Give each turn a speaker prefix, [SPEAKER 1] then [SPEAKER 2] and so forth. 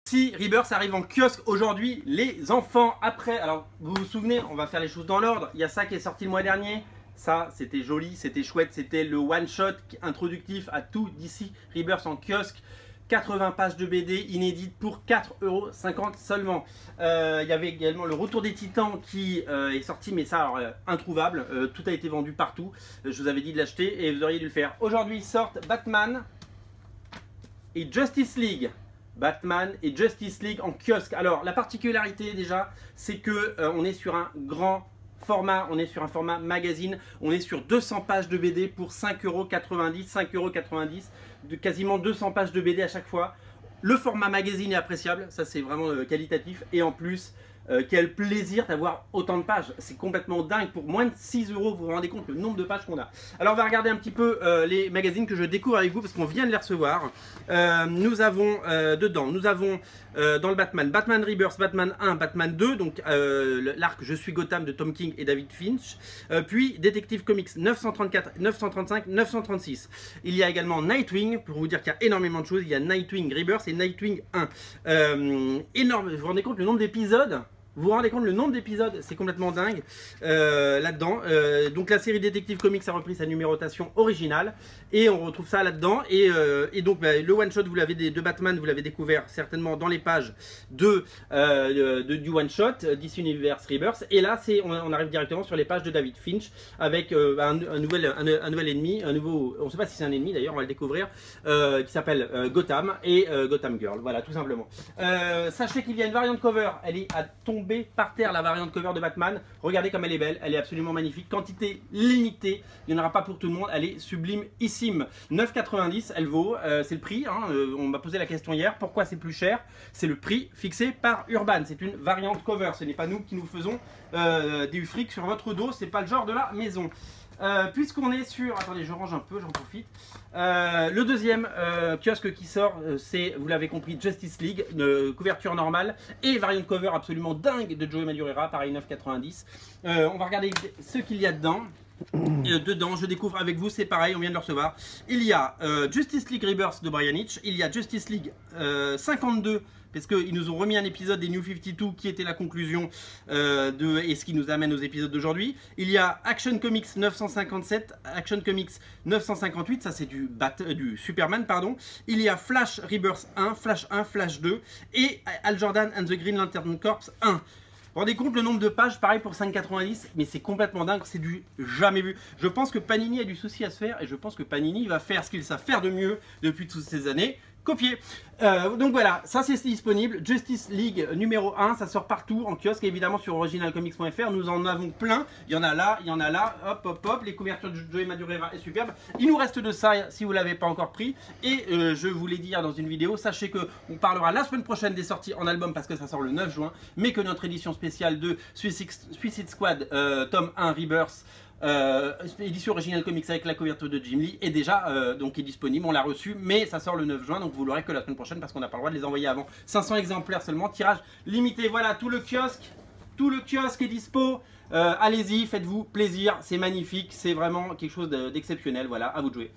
[SPEAKER 1] Si Rebirth arrive en kiosque aujourd'hui, les enfants, après, alors vous vous souvenez, on va faire les choses dans l'ordre, il y a ça qui est sorti le mois dernier, ça c'était joli, c'était chouette, c'était le one shot introductif à tout d'ici Rebirth en kiosque, 80 pages de BD inédites pour 4,50 € seulement. Il y avait également le Retour des Titans qui est sorti, mais ça alors, introuvable, tout a été vendu partout, je vous avais dit de l'acheter et vous auriez dû le faire. Aujourd'hui sortent Batman et Justice League. Batman et Justice League en kiosque. Alors la particularité déjà, c'est que on est sur un grand format, on est sur un format magazine, on est sur 200 pages de BD pour 5,90 €, 5,90 €, de quasiment 200 pages de BD à chaque fois. Le format magazine est appréciable, ça c'est vraiment qualitatif, et en plus quel plaisir d'avoir autant de pages, c'est complètement dingue. Pour moins de 6 €, vous vous rendez compte le nombre de pages qu'on a. Alors on va regarder un petit peu les magazines que je découvre avec vous parce qu'on vient de les recevoir. Nous avons dedans, nous avons dans le Batman, Batman Rebirth, Batman 1, Batman 2, donc l'arc Je suis Gotham de Tom King et David Finch, puis Detective Comics 934, 935, 936. Il y a également Nightwing, pour vous dire qu'il y a énormément de choses. Il y a Nightwing Rebirth et Nightwing 1. Énorme, vous vous rendez compte le nombre d'épisodes? Vous vous rendez compte le nombre d'épisodes? C'est complètement dingue là-dedans. Donc la série Detective Comics a repris sa numérotation originale et on retrouve ça là-dedans. Et donc le one shot de Batman, vous l'avez découvert certainement dans les pages du one shot DC Universe Rebirth. Et là on arrive directement sur les pages de David Finch avec un nouvel ennemi, on ne sait pas si c'est un ennemi d'ailleurs, on va le découvrir, qui s'appelle Gotham et Gotham Girl. Voilà, tout simplement. Sachez qu'il y a une variante cover, elle est à tomber par terre, la variante cover de Batman. Regardez comme elle est belle, elle est absolument magnifique. Quantité limitée, il n'y en aura pas pour tout le monde, elle est sublimissime. 9,90 € elle vaut, c'est le prix, hein. On m'a posé la question hier, pourquoi c'est plus cher? C'est le prix fixé par Urban, c'est une variante cover, ce n'est pas nous qui nous faisons du fric sur votre dos, c'est pas le genre de la maison. Puisqu'on est sur... Attendez, je range un peu, j'en profite. Le deuxième kiosque qui sort, c'est, vous l'avez compris, Justice League, couverture normale et variant cover absolument dingue de Joey Madureira, pareil 9,90 €. On va regarder ce qu'il y a dedans. Dedans, je découvre avec vous, c'est pareil, on vient de le recevoir. Il y a Justice League Rebirth de Brian Hitch, il y a Justice League 52, parce qu'ils nous ont remis un épisode des New 52 qui était la conclusion et ce qui nous amène aux épisodes d'aujourd'hui. Il y a Action Comics 957, Action Comics 958, ça c'est du Superman, pardon. Il y a Flash Rebirth 1, Flash 1, Flash 2 et Hal Jordan and the Green Lantern Corps 1. Vous vous rendez compte le nombre de pages, pareil pour 5,90 €, mais c'est complètement dingue, c'est du jamais vu. Je pense que Panini a du souci à se faire et je pense que Panini va faire ce qu'il sait faire de mieux depuis toutes ces années. Copier. Donc voilà, ça c'est disponible. Justice League numéro 1, ça sort partout en kiosque, évidemment sur originalcomics.fr. Nous en avons plein. Il y en a là, il y en a là. Hop, hop, hop. Les couvertures de Joey Madureira est superbe. Il nous reste de ça si vous ne l'avez pas encore pris. Et je vous l'ai dit hier dans une vidéo, sachez qu'on parlera la semaine prochaine des sorties en album parce que ça sort le 9 juin. Mais que notre édition spéciale de Suicide Squad tome 1 Rebirth, édition originale comics avec la couverture de Jim Lee est déjà donc est disponible, on l'a reçu, mais ça sort le 9 juin, donc vous l'aurez que la semaine prochaine parce qu'on n'a pas le droit de les envoyer avant. 500 exemplaires seulement, tirage limité. Voilà, tout le kiosque est dispo. Allez-y, faites-vous plaisir, c'est magnifique, c'est vraiment quelque chose d'exceptionnel. Voilà, à vous de jouer.